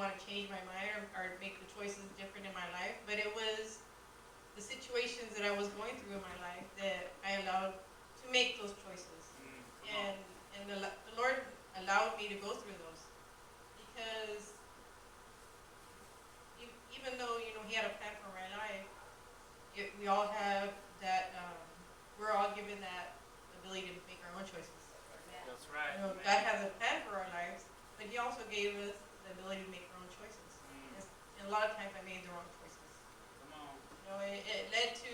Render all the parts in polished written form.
want to change my mind or make the choices different in my life, but it was the situations that I was going through in my life that I allowed to make those choices. And the Lord allowed me to go through those because even though He had a plan for my life, we all have that. We're all given that ability to make our own choices. That's right. God has a plan for our lives, but He also gave us the ability to make our own choices. And a lot of times I made the wrong choices. Come on. It led to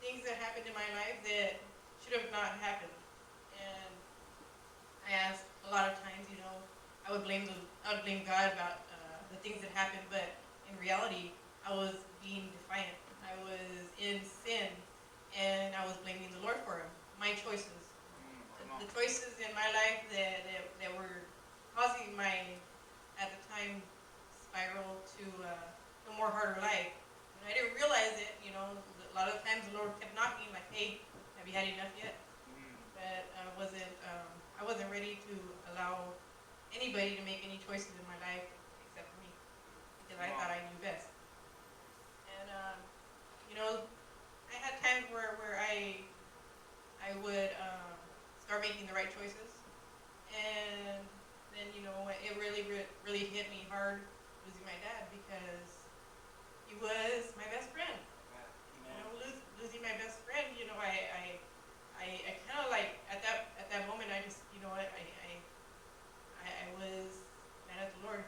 things that happened in my life that should have not happened. And I asked a lot of times, I would blame God about the things that happened, but in reality, I was being defiant. I was in sin, and I was blaming the Lord for them. My choices, the choices in my life that were causing my, at the time, spiral to a more harder life. And I didn't realize it. A lot of times the Lord kept knocking, like, "Hey, have you had enough yet?" But I wasn't ready to allow anybody to make any choices in my life except for me, because I thought I knew best. And I had times where I would start making the right choices, and then it really hit me hard losing my dad, because he was my best friend. Losing my best friend, I kind of like at that moment I just I was mad at the Lord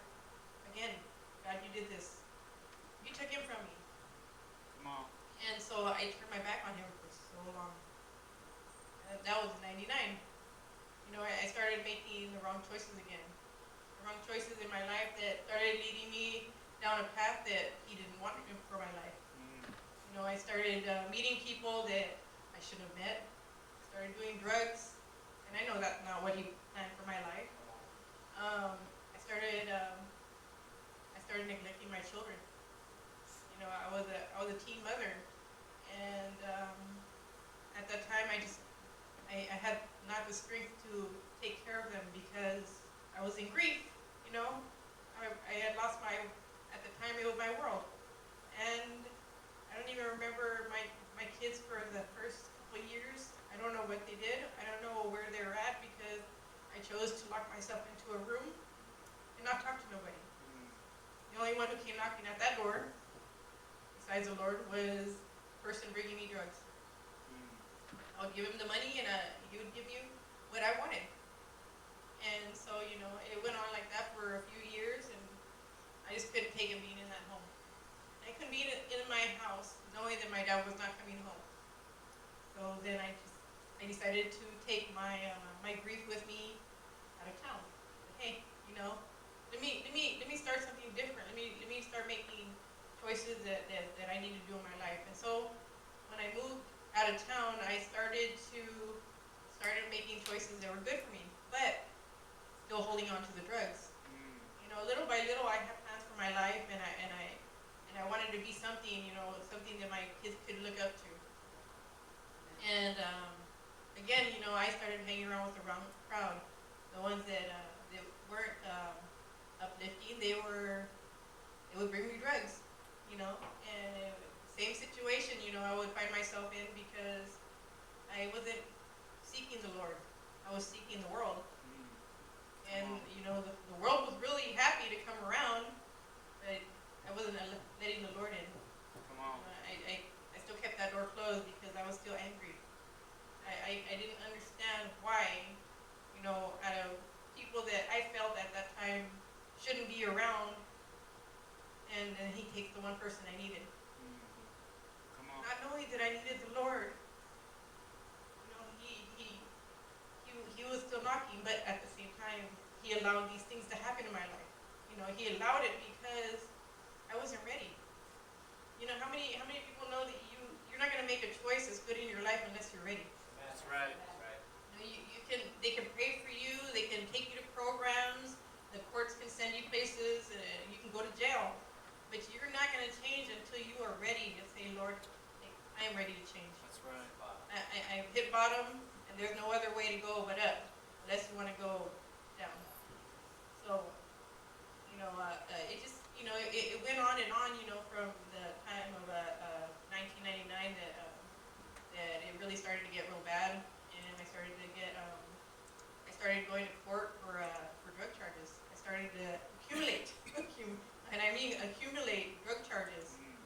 again. God, you did this. You took him from me. Come on. And so I turned my back on him for so long. That was in '99. I started making the wrong choices again. The wrong choices in my life that started leading me down a path that he didn't want for my life. I started meeting people that I shouldn't have met. I started doing drugs, and I know that's not what he planned for my life. I started neglecting my children. I was a teen mother, and at that time I had not the strength to take care of them because I was in grief. I had lost at the time it was my world, and I don't even remember my kids for the first couple of years. I don't know what they did. I don't know where they were at, because I chose to lock myself into a room and not talk to nobody. The only one who came knocking at that door, besides the Lord, was the person bringing me drugs. I would give him the money, and he would give me what I wanted. And so, it went on like that for a few years, and I just couldn't take him being in that home. I couldn't be in my house knowing that my dad was not coming home. So then I decided to take my grief with me out of town. But hey, let me start something different. Let me start making choices that I need to do in my life. And so when I moved out of town, I started making choices that were good for me, but still holding on to the drugs. Little by little, I had plans for my life, and I wanted to be something, something that my kids could look up to. And again, I started hanging around with the wrong crowd, the ones that weren't uplifting. They would bring me drugs, and same situation, I would find myself in, because I wasn't seeking the Lord. I was seeking the world. And, the world was really happy to come around, but I wasn't letting the Lord in. Come on. I still kept that door closed because I was still angry. I didn't understand why, out of people that I felt at that time shouldn't be around, and he takes the one person I needed. Come on. Not knowing that I needed the Lord. He was still knocking, but at the same time, he allowed these things to happen in my life. He allowed it because I wasn't ready. How many people know that you're not going to make a choice that's good in your life unless you're ready? That's right. That's right. They can pray for you. They can take you to programs. The courts can send you places. You can go to jail, but you're not going to change until you are ready to say, "Lord, I am ready to change." That's right. I hit bottom, and there's no other way to go but up, unless you want to go down. So, it just, it went on and on, from the time of 1999 that it really started to get real bad, and I started going to court for drug charges. I started to accumulate, and I mean accumulate drug charges, Mm.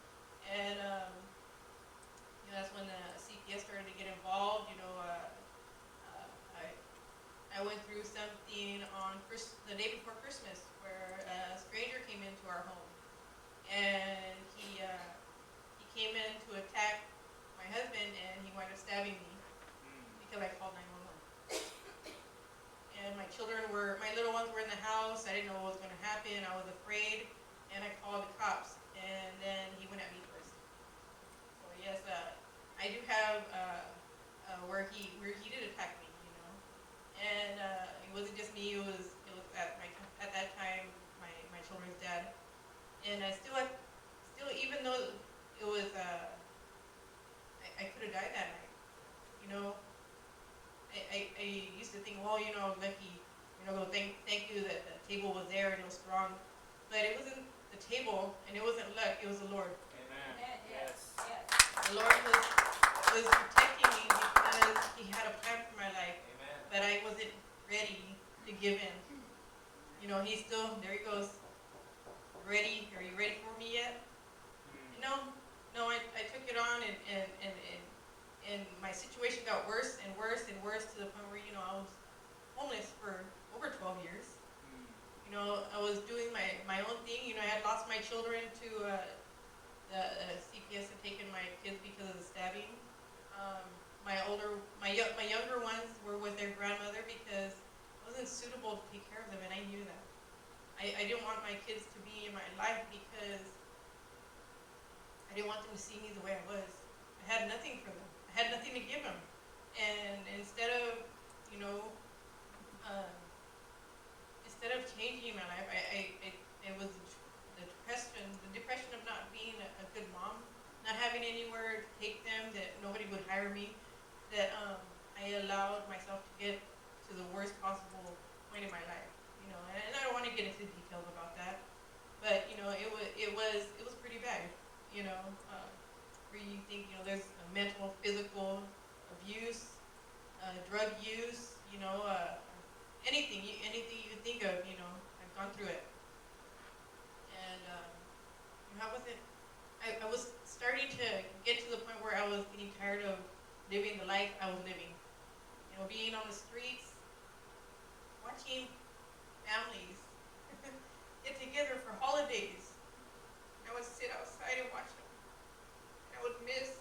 and that's when the CPS started to get involved. I went through something on the day before Christmas where a stranger came into our home, and he came in to attack my husband, and he wound up stabbing me Mm. because I called 911. And my little ones were in the house. I didn't know what was going to happen. I was afraid, and I called the cops. And then he went at me first. So yes, I do have where he did attack me, and it wasn't just me. It was at that time my children's dad. And still, even though it was I could have died that night, you know. I used to think, well, lucky, go thank you that the table was there and it was strong. But it wasn't the table and it wasn't luck, it was the Lord. Amen. Yes. Yes. The Lord was protecting me because he had a plan for my life. Amen. But I wasn't ready to give in. He's still, there he goes. Ready? Are you ready for me yet? Mm. No, I took it on, and my situation got worse and worse and worse to the point where, I was homeless for over 12 years. Mm. I was doing my own thing. I had lost my children to the CPS had taken my kids because of the stabbing. My younger ones were with their grandmother because it wasn't suitable to take care of them, and I knew that. I didn't want my kids to be in my life because I didn't want them to see me the way I was. I had nothing for them. I had nothing to give them. And instead of, uh, changing my life, it was the depression of not being a good mom, not having anywhere to take them, that nobody would hire me, that I allowed myself to get to the worst possible point in my life. And I don't want to get into details about that, but it was pretty bad. Where you think there's a mental, physical abuse, drug use, anything you can think of, I've gone through it. And how was it? I was starting to get to the point where I was getting tired of living the life I was living. Being on the streets, watching families get together for holidays. I would sit outside and watch them. I would miss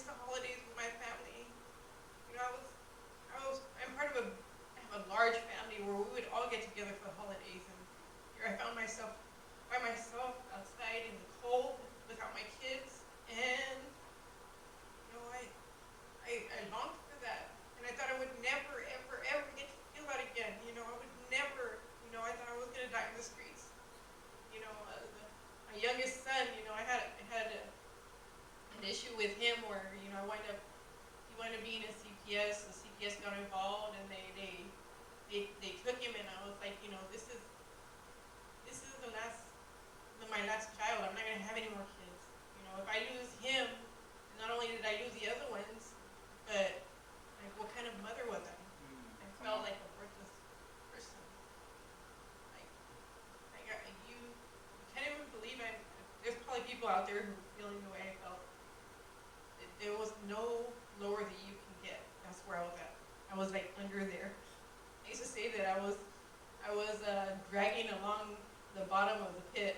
the holidays with my family. I'm part of I have a large family where we would all get together for the holidays, and here I found myself by myself outside in the cold without my kids, and I longed for that, and I thought I would never, ever, ever get to feel that again. I would never, I thought I was gonna die in the streets. My youngest son, I had an issue with him where he wound up being a CPS. The CPS got involved, and they took him, and I was like, this is my last child. I'm not gonna have any more kids. If I lose him, not only did I lose the other ones, but like, what kind of mother was I? I felt like a worthless person. You can't even believe there's probably people out there who are feeling the way I felt. There was no lower that you can get. That's where I was at. I was like under there. I used to say that I was dragging along the bottom of the pit.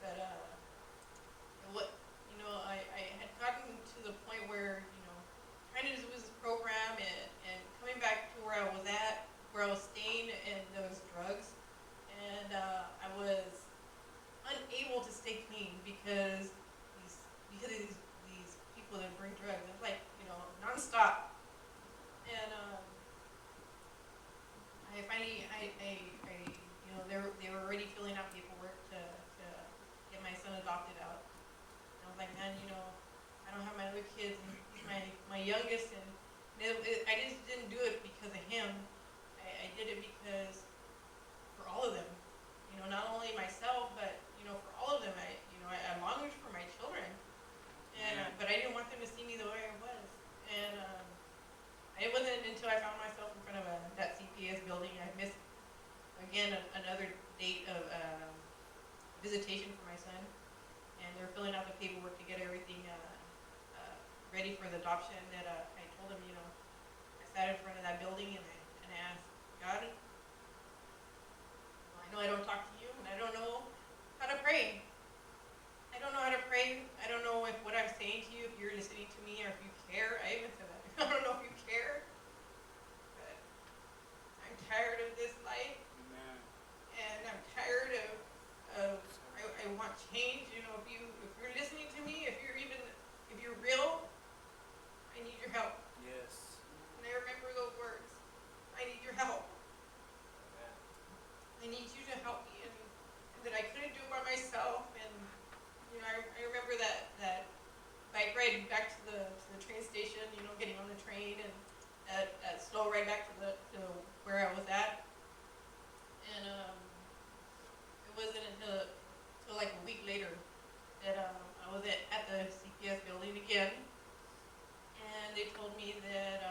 But I had gotten to the point where trying to do this program and coming back to where I was at, where I was staying, and those drugs, and I was unable to stay clean because of these people that bring drugs. It's like nonstop. And I finally they were already filling out paperwork to get my son adopted out. And I was like, man, I don't have my other kids, and he's my youngest, and I just didn't do it because of him. I did it because for all of them. not only myself, but, for all of them. I longed for my children, but I didn't want them to see me the way I was. And it wasn't until I found myself in front of that CPS building. I missed, again, another date of visitation for my son, and they're filling out the paperwork to get everything ready for the adoption. That I told him, I sat in front of that building and I asked God, I know I don't talk to you, and I don't know how to pray. I don't know how to pray. I don't know if what I'm saying to you, if you're listening to me, or if you care. I even said that. I don't know if you care, but I'm tired of this life. Amen. And I'm tired of I want change. If you're listening to me, if you're real, I need your help. Yes. And I remember those words. I need your help. Amen. I need you to help me, and that I couldn't do it by myself. And I remember that bike ride back to the train station. Getting on the train, and that slow ride back to where I was at. And it wasn't until like a week later that I was at the CPS building again, and they told me that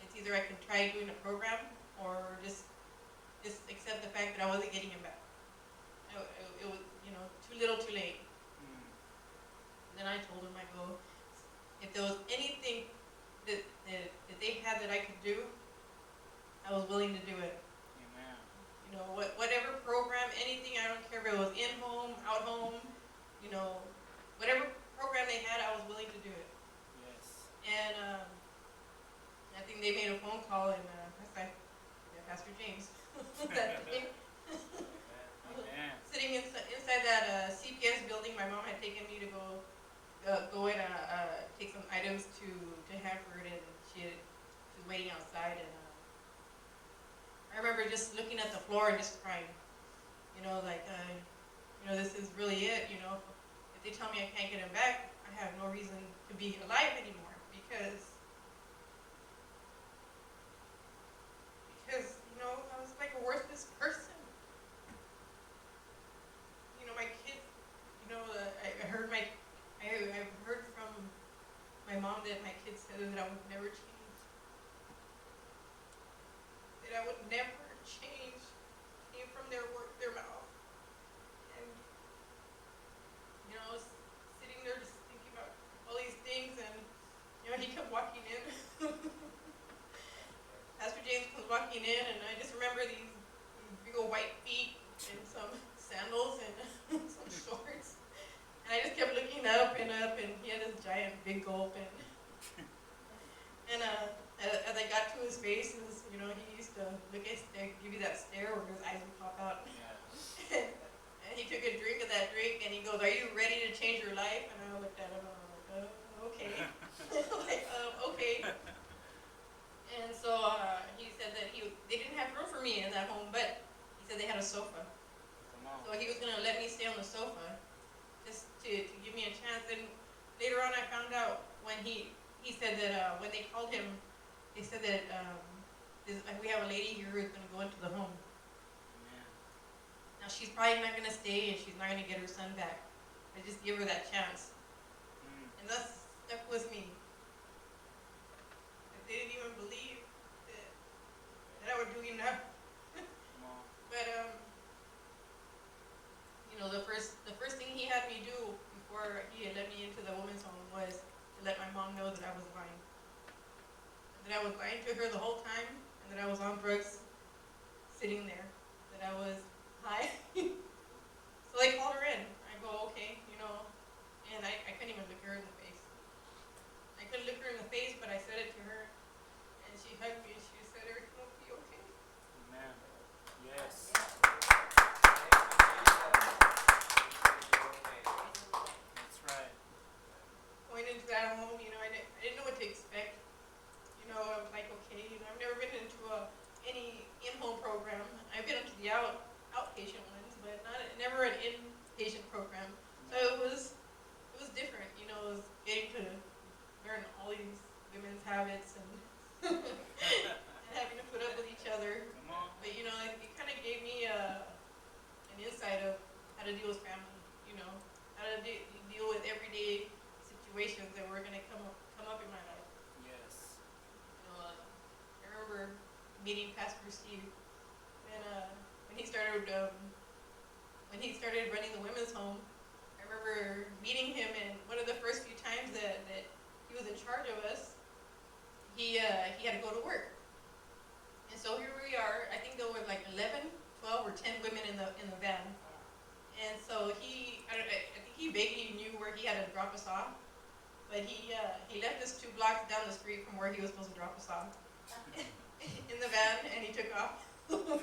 it's either I could try doing a program or just accept the fact that I wasn't getting him back. It was too little, too late. And then I told them, I go, if there was anything that they had that I could do, I was willing to do it. Amen. Whatever program, anything, I don't care if it was in home, out home, whatever program they had, I was willing to do it. Yes. And I think they made a phone call, and that's like Pastor James that day. Amen. Sitting inside that CPS building, my mom had taken me to go and take some items to Hanford, and she was waiting outside, and I remember just looking at the floor and just crying. This is really it. If they tell me I can't get him back, I have no reason to be alive anymore, because I was like a worthless person. My kids. I've heard from my mom that my kids said that I would never change. That I would never change came from their mouth. And I was sitting there just thinking about all these things, and he kept walking in. Pastor James comes walking in, and I just remember these big old white feet and some sandals and some shorts. And I just kept looking up, and he had this giant big gulp, and as I got to his face, he used to give you that stare where his eyes would pop out. Yeah. And he took a drink of that drink, and he goes, "Are you ready to change your life?" And I looked at him, and I was like, okay. Okay. And so he said that they didn't have room for me in that home, but he said they had a sofa. Come on. So he was going to let me stay on the sofa just to give me a chance. And later on I found out when he said that when they called him, they said that we have a lady here who's going to go into the home. Amen. Now she's probably not going to stay, and she's not going to get her son back. I just give her that chance. And that's stuck with me. They didn't even believe that I would do enough. Come on. But the first thing he had me do before he had let me into the woman's home was to let my mom know that I was lying. That I was lying to her the whole time, and that I was on drugs sitting there. That I was high. So they called her in. I go, okay, and I couldn't even look her in the face. I couldn't look her in the face, but I said it to her, and she hugged me, and she said everything will be okay. Amen. Yes. That's right. Going into that home, I didn't know what to expect. I was like, okay, I've never been into any in-home program. I've been into the outpatient ones, but never an inpatient program. So it was different. It was getting to learn all these women's meeting Pastor Steve, and when he started running the women's home. I remember meeting him, and one of the first few times that he was in charge of us, he had to go to work. And so here we are. I think there were like 11, 12, or 10 women in the van. And so I think he vaguely knew where he had to drop us off, but he left us 2 blocks down the street from where he was supposed to drop us off in the van, and he took off. Oh my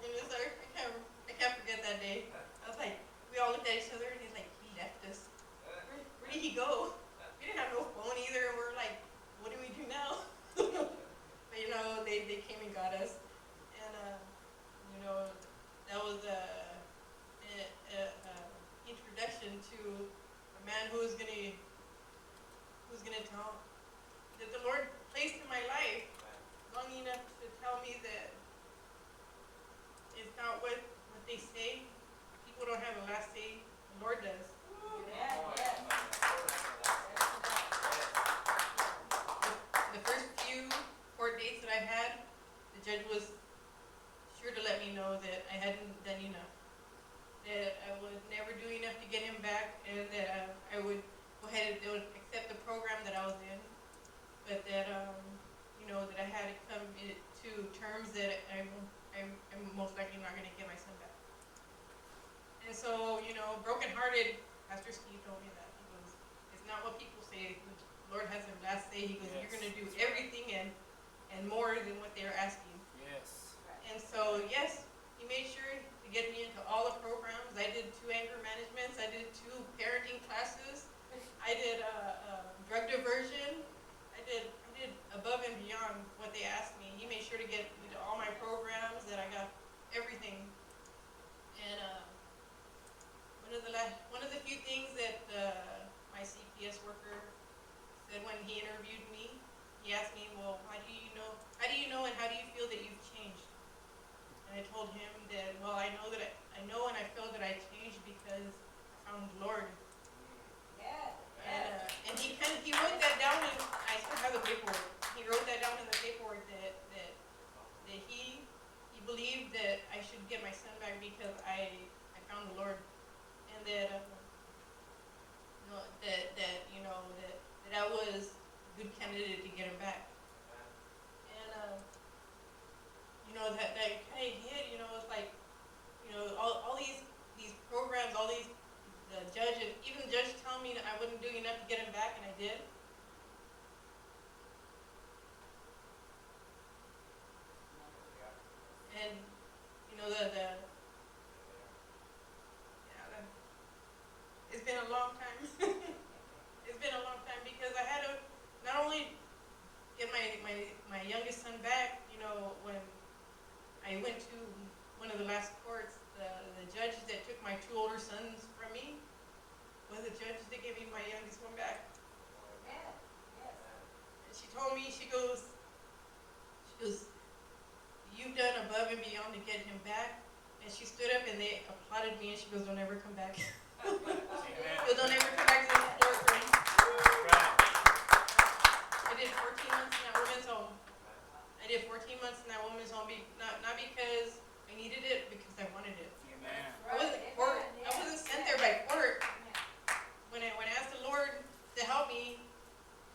goodness, I can't forget that day. I was like, we all looked at each other, and he's like, he left us. Where did he go? We didn't have no phone either, and we're like, what do we do now? But they came and got us, and that was a introduction to a man who's gonna tell that the Lord placed in my life long enough to tell me that it's not what they say. People don't have the last say. The Lord does. The first few court dates that I had, the judge was sure to let me know that I hadn't done enough, that I would never do enough to get him back, and that I would go ahead and they would accept the program that I was in, but that that I had to come to terms that I'm most likely not going to get my son back. And so, brokenhearted, Pastor Steve told me that. He goes, it's not what people say. The Lord has the last say. He goes, yes, you're going to do everything and more than what they're asking. Yes. And so, yes, he made sure to get me into all the programs. I did 2 anger managements. I did 2 parenting classes. I did drug diversion. I did above and beyond what they asked me. He made sure to get me to all my programs, that I got everything. And one of the few things that my CPS worker said when he interviewed me, he asked me, well, how do you know and how do you feel that you've changed? And I told him that, well, I know and I feel that I changed because I found the Lord. And he wrote that down, and I still have the paperwork. He wrote that down in the paperwork that he believed that I should get my son back because I found the Lord, and that I was a good candidate to get him back. And that kind of hit. It's like all these programs, all these. The judge, and even the judge telling me that I wasn't doing enough to get him back, and I did. And it's been a long time. It's been a long time because I had to not only get my youngest son back. When I went to one of the last courts, the judge that took my 2 older sons from me was the judge that gave me my youngest one back. And she told me, she goes, you've done above and beyond to get him back. And she stood up and they applauded me, and she goes, don't ever come back. Don't ever come back to this courtroom. I did 14 months in that women's home. I did 14 months in that women's home, not because I needed it, because I wanted it. Amen. I wasn't sent there by court. When I asked the Lord to help me,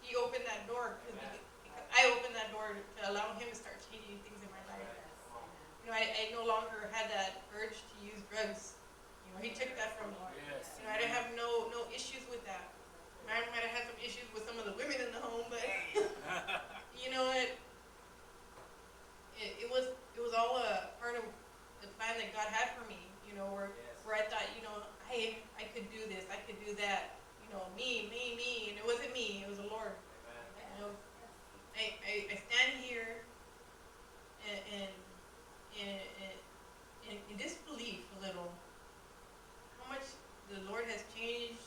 He opened that door because I opened that door to allow Him to start changing things in my life. I no longer had that urge to use drugs. He took that from me. Yes. I didn't have no issues with that. I might have had some issues with some of the women in the home, but it was all a part of the plan that God had for me. Where I thought, I could do this, I could do that. Me, and it wasn't me, it was the Lord. I stand here in disbelief a little, how much the Lord has changed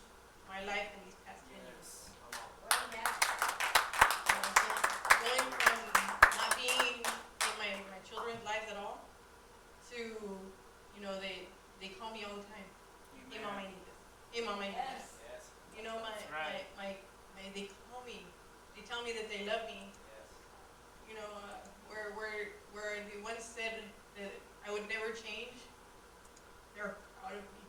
my life in these past 10 years. Going from not being in my children's lives at all to, they call me all the time. Hey, Mom, I need this. Hey, Mom, I need this. They call me. They tell me that they love me. you know, where the ones said that I would never change, they're proud of me.